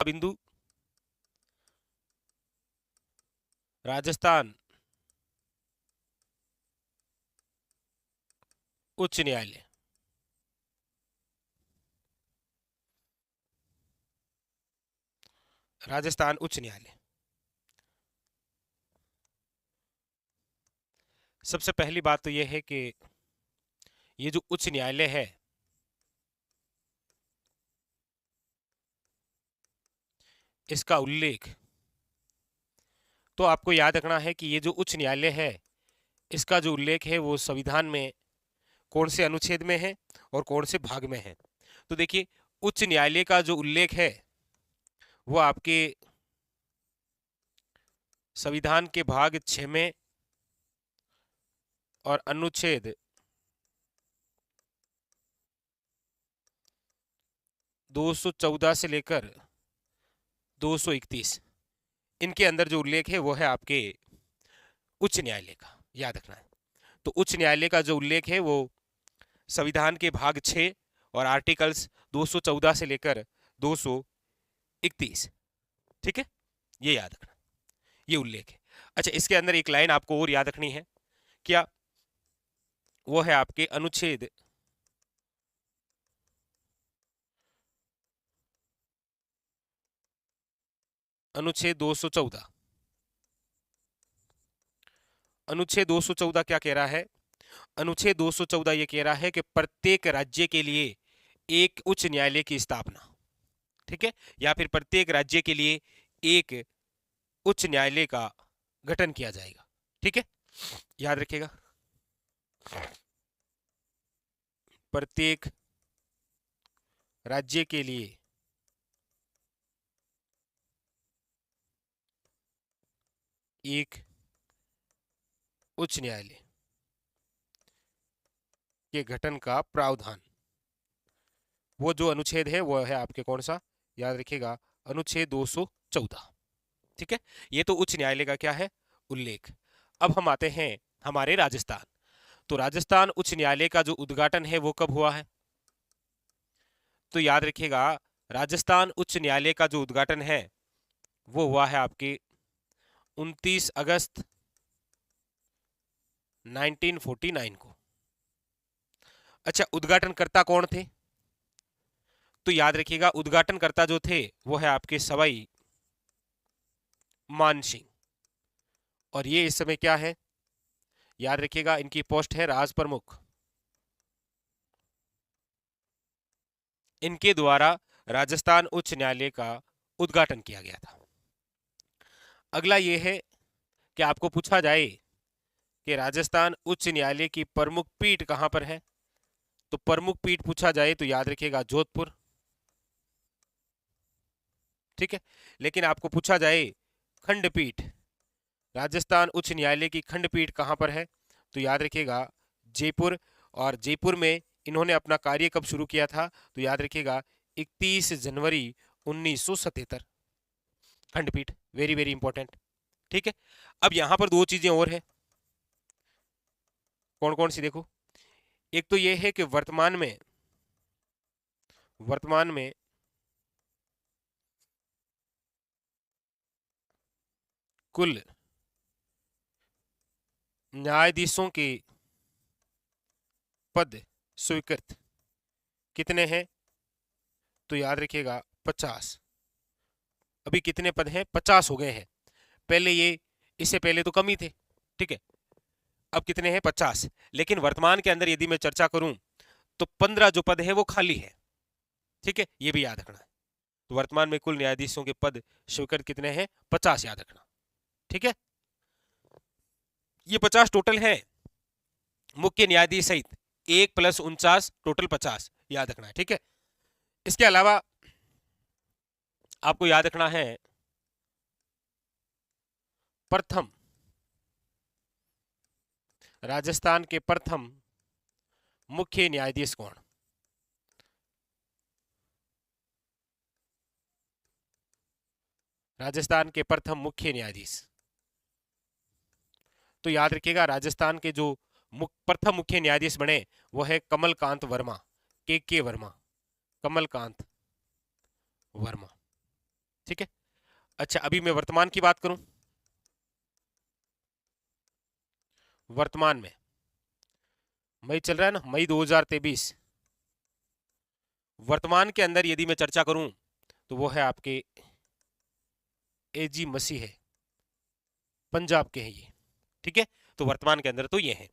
बिंदु राजस्थान उच्च न्यायालय। राजस्थान उच्च न्यायालय। सबसे पहली बात तो यह है कि ये जो उच्च न्यायालय है इसका उल्लेख तो आपको याद रखना है कि ये जो उच्च न्यायालय है इसका जो उल्लेख है वो संविधान में कौन से अनुच्छेद में है और कौन से भाग में है। तो देखिए, उच्च न्यायालय का जो उल्लेख है वो आपके संविधान के भाग 6 में और अनुच्छेद 214 से लेकर 231 इनके अंदर जो उल्लेख है वो है आपके उच्च न्यायालय का, याद रखना है। तो उच्च न्यायालय का जो उल्लेख है वो संविधान के भाग 6 और आर्टिकल्स 214 से लेकर 231, ठीक है, ये याद रखना, ये उल्लेख है। अच्छा, इसके अंदर एक लाइन आपको और याद रखनी है, क्या? वो है आपके अनुच्छेद 214। अनुच्छेद 214 क्या कह रहा है? अनुच्छेद 214 ये कह रहा है कि प्रत्येक राज्य के लिए एक उच्च न्यायालय की स्थापना, ठीक है, या फिर प्रत्येक राज्य के लिए एक उच्च न्यायालय का गठन किया जाएगा, ठीक है, याद रखिएगा। प्रत्येक राज्य के लिए एक उच्च न्यायालय के गठन का प्रावधान, वो जो अनुच्छेद है वो है आपके कौन सा? याद रखिएगा, अनुच्छेद 214, ठीक है। ये तो उच्च न्यायालय का क्या है? उल्लेख। अब हम आते हैं हमारे राजस्थान। तो राजस्थान उच्च न्यायालय का जो उद्घाटन है वो कब हुआ है? तो याद रखिएगा, राजस्थान उच्च न्यायालय का जो उद्घाटन है वो हुआ है आपके 29 अगस्त 1949 को। अच्छा, उद्घाटनकर्ता कौन थे? तो याद रखिएगा, उद्घाटनकर्ता जो थे वो है आपके सवाई मान सिंह, और ये इस समय क्या है? याद रखिएगा, इनकी पोस्ट है राज प्रमुख। इनके द्वारा राजस्थान उच्च न्यायालय का उद्घाटन किया गया था। अगला ये है कि आपको पूछा जाए कि राजस्थान उच्च न्यायालय की प्रमुख पीठ कहां पर है, तो प्रमुख पीठ पूछा जाए तो याद रखिएगा जोधपुर, ठीक है। लेकिन आपको पूछा जाए खंडपीठ, राजस्थान उच्च न्यायालय की खंडपीठ कहां पर है, तो याद रखिएगा जयपुर। और जयपुर में इन्होंने अपना कार्य कब शुरू किया था, तो याद रखिएगा 31 जनवरी 1977। खंडपीठ, वेरी वेरी इंपॉर्टेंट, ठीक है। अब यहां पर दो चीजें और है, कौन कौन सी देखो। एक तो यह है कि वर्तमान में कुल न्यायाधीशों के पद स्वीकृत कितने हैं, तो याद रखिएगा 50। अभी कितने पद हैं? 50 हो गए हैं। पहले ये, इससे पहले तो कम ही थे, ठीक है। अब कितने हैं? 50। लेकिन वर्तमान के अंदर यदि मैं चर्चा करूं तो 15 जो पद है वो खाली है, ठीक है, ये भी याद रखना है। तो वर्तमान में कुल न्यायाधीशों के पद स्वीकृत कितने हैं? 50, याद रखना, ठीक है। ये 50 टोटल है, मुख्य न्यायाधीश सहित 1 + 49 टोटल 50, याद रखना है, ठीक है। इसके अलावा आपको याद रखना है प्रथम, राजस्थान के प्रथम मुख्य न्यायाधीश कौन? राजस्थान के प्रथम मुख्य न्यायाधीश, तो याद रखिएगा राजस्थान के जो प्रथम मुख्य न्यायाधीश बने वो है कमलकांत वर्मा, के वर्मा, कमलकांत वर्मा, ठीक है। अच्छा, अभी मैं वर्तमान की बात करूं। वर्तमान में मई चल रहा है ना, मई 2023। वर्तमान के अंदर यदि मैं चर्चा करूं तो वो है आपके एजी मसीह है, पंजाब के हैं ये। ठीक है, तो वर्तमान के अंदर तो ये है।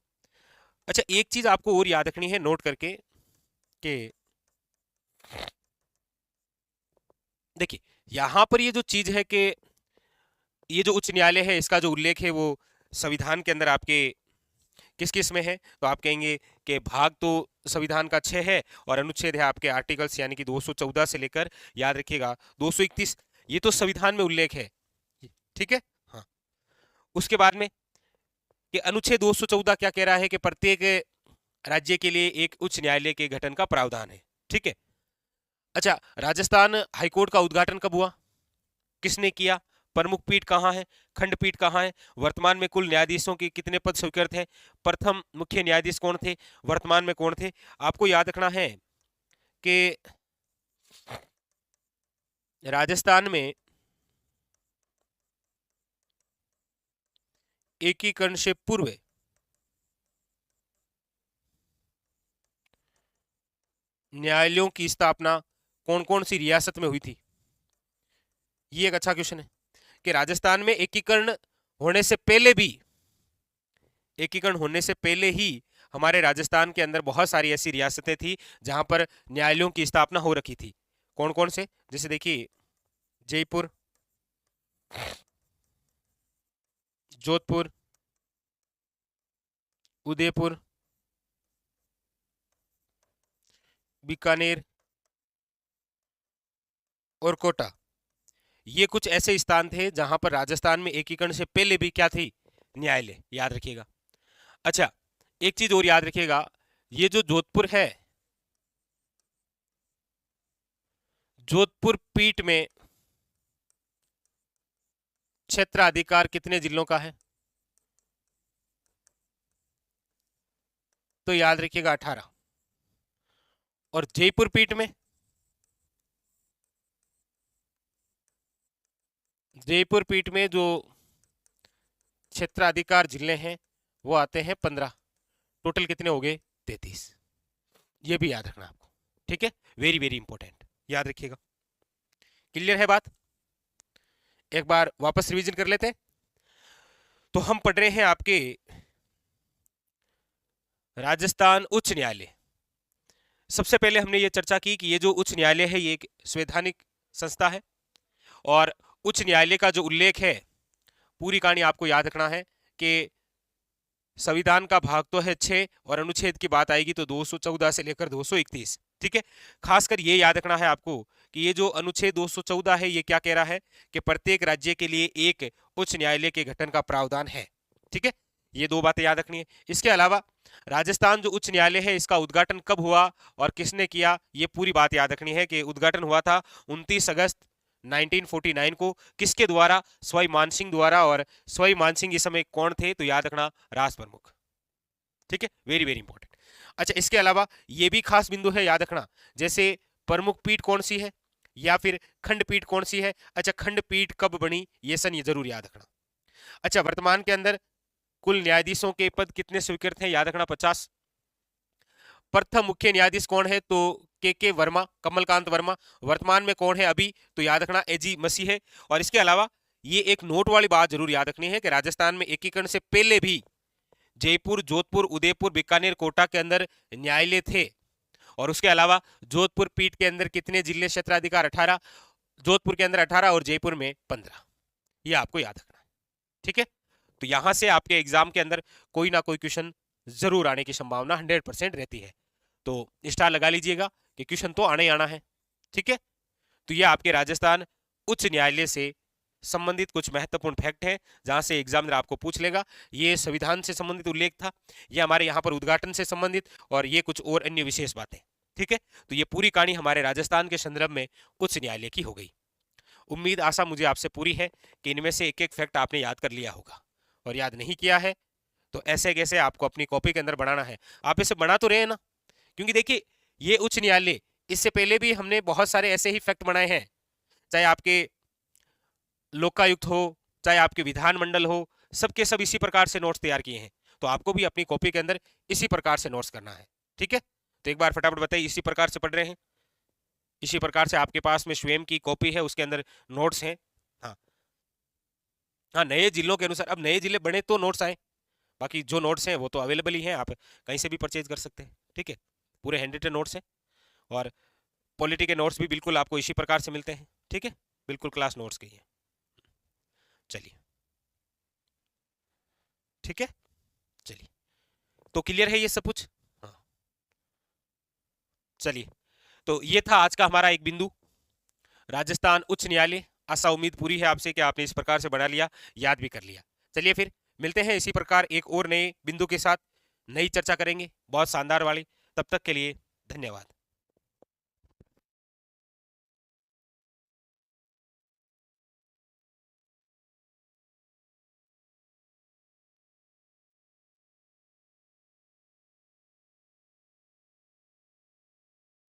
अच्छा, एक चीज आपको और याद रखनी है नोट करके कि देखिए यहां पर ये जो चीज है कि ये जो उच्च न्यायालय है इसका जो उल्लेख है वो संविधान के अंदर आपके किस किस में है, तो आप कहेंगे कि भाग तो संविधान का 6 है और अनुच्छेद है आपके आर्टिकल्स यानी कि 214 से लेकर याद रखिएगा 231, ये तो संविधान में उल्लेख है। ठीक है, हाँ। उसके बाद में कि अनुच्छेद 214 क्या कह रहा है कि प्रत्येक राज्य के लिए एक उच्च न्यायालय के गठन का प्रावधान है। ठीक है। अच्छा, राजस्थान हाईकोर्ट का उद्घाटन कब हुआ, किसने किया, प्रमुख पीठ कहाँ है, खंडपीठ कहाँ है, वर्तमान में कुल न्यायाधीशों के कितने पद स्वीकृत हैं, प्रथम मुख्य न्यायाधीश कौन थे, वर्तमान में कौन थे। आपको याद रखना है कि राजस्थान में एकीकरण से पूर्व न्यायालयों की स्थापना कौन कौन सी रियासत में हुई थी। ये एक अच्छा क्वेश्चन है कि राजस्थान में एकीकरण होने से पहले ही हमारे राजस्थान के अंदर बहुत सारी ऐसी रियासतें थी जहां पर न्यायालयों की स्थापना हो रखी थी। कौन कौन से, जैसे देखिए जयपुर, जोधपुर, उदयपुर, बीकानेर और कोटा। ये कुछ ऐसे स्थान थे जहां पर राजस्थान में एकीकरण से पहले भी क्या थी, न्यायालय, याद रखिएगा। अच्छा, एक चीज और याद रखिएगा, ये जो जोधपुर है, जोधपुर पीठ में क्षेत्राधिकार कितने जिलों का है, तो याद रखिएगा 18। और जयपुर पीठ में, जयपुर पीठ में जो क्षेत्राधिकार जिले हैं वो आते हैं 15। टोटल कितने हो गए, 33। ये भी याद रखना आपको। ठीक है, वेरी वेरी इंपॉर्टेंट, याद रखिएगा। क्लियर है बात, एक बार वापस रिवीजन कर लेते हैं। तो हम पढ़ रहे हैं आपके राजस्थान उच्च न्यायालय। सबसे पहले हमने ये चर्चा की कि ये जो उच्च न्यायालय है ये एक संवैधानिक संस्था है और उच्च न्यायालय का जो उल्लेख है, पूरी कहानी आपको याद रखना है कि संविधान का भाग तो है 6 और अनुच्छेद की बात आएगी तो 214 से लेकर 231। ठीक है, खासकर ये याद रखना है आपको कि ये जो अनुच्छेद 214 है ये क्या कह रहा है कि प्रत्येक राज्य के लिए एक उच्च न्यायालय के गठन का प्रावधान है। ठीक है, ये दो बातें याद रखनी है। इसके अलावा राजस्थान जो उच्च न्यायालय है इसका उद्घाटन कब हुआ और किसने किया, ये पूरी बात याद रखनी है कि उद्घाटन हुआ था 29 अगस्त 1949 को, किसके द्वारा, सवाई मानसिंह द्वारा। और सवाई मानसिंह इस समय कौन थे, तो याद रखना राज प्रमुख। ठीक है, वेरी वेरी इंपॉर्टेंट। अच्छा, इसके अलावा ये भी खास बिंदु है याद रखना, जैसे प्रमुख पीठ कौन सी है या फिर खंडपीठ कौन सी है। अच्छा, खंडपीठ कब बनी ये सन ये जरूर याद रखना। अच्छा, वर्तमान के अंदर कुल न्यायाधीशों के पद कितने स्वीकृत हैं, याद रखना 50। प्रथम मुख्य न्यायाधीश कौन है, तो के वर्मा, कमलकांत वर्मा। वर्तमान में कौन है अभी, तो याद रखना एजी मसीह है। और इसके अलावा ये एक नोट वाली बात जरूर याद रखनी है कि राजस्थान में एकीकरण से पहले भी जयपुर, जोधपुर, उदयपुर, बीकानेर, कोटा के अंदर न्यायालय थे। और उसके अलावा जोधपुर पीठ के अंदर कितने जिले क्षेत्राधिकार, 18। जोधपुर के अंदर 18 और जयपुर में 15। ये आपको याद रखना है। ठीक है, तो यहां से आपके एग्जाम के अंदर कोई ना कोई क्वेश्चन जरूर आने की संभावना 100% रहती है। तो स्टार लगा लीजिएगा कि क्वेश्चन तो आना ही आना है। ठीक है, तो ये आपके राजस्थान उच्च न्यायालय से संबंधित कुछ महत्वपूर्ण फैक्ट हैं जहां से एग्जामिनर आपको पूछ लेगा। ये संविधान से संबंधित उल्लेख था, ये हमारे यहाँ पर उद्घाटन से संबंधित, और ये कुछ और अन्य विशेष बातें। ठीक है, तो ये पूरी कहानी हमारे राजस्थान के संदर्भ में उच्च न्यायालय की हो गई। उम्मीद आशा मुझे आपसे पूरी है कि इनमें से एक एक फैक्ट आपने याद कर लिया होगा, और याद नहीं किया है तो ऐसे कैसे आपको अपनी कॉपी के अंदर बनाना है। आप इसे बना तो रहे हैं ना, क्योंकि देखिए ये उच्च न्यायालय, इससे पहले भी हमने बहुत सारे ऐसे ही फैक्ट बनाए हैं, चाहे आपके लोकायुक्त हो, चाहे आपके विधानमंडल हो, सबके सब इसी प्रकार से नोट्स तैयार किए हैं। तो आपको भी अपनी कॉपी के अंदर इसी प्रकार से नोट्स करना है। ठीक है, तो एक बार फटाफट बताइए, इसी प्रकार से पढ़ रहे हैं? इसी प्रकार से आपके पास में स्वयं की कॉपी है, उसके अंदर नोट्स हैं। हाँ हाँ, नए जिलों के अनुसार, अब नए जिले बने तो नोट्स आए, बाकी जो नोट्स हैं वो तो अवेलेबल ही हैं, आप कहीं से भी परचेज कर सकते हैं। ठीक है, पूरे हैंड रिटन नोट्स हैं, और पॉलिटी के नोट्स भी बिल्कुल आपको इसी प्रकार से मिलते हैं। ठीक है, बिल्कुल क्लास नोट्स के ही हैं। चलिए, ठीक है, चलिए, तो क्लियर है ये सब कुछ? हाँ, चलिए, तो ये था आज का हमारा एक बिंदु, राजस्थान उच्च न्यायालय। आशा उम्मीद पूरी है आपसे कि आपने इस प्रकार से बना लिया, याद भी कर लिया। चलिए फिर मिलते हैं इसी प्रकार एक और नए बिंदु के साथ, नई चर्चा करेंगे बहुत शानदार वाली। तब तक के लिए धन्यवाद।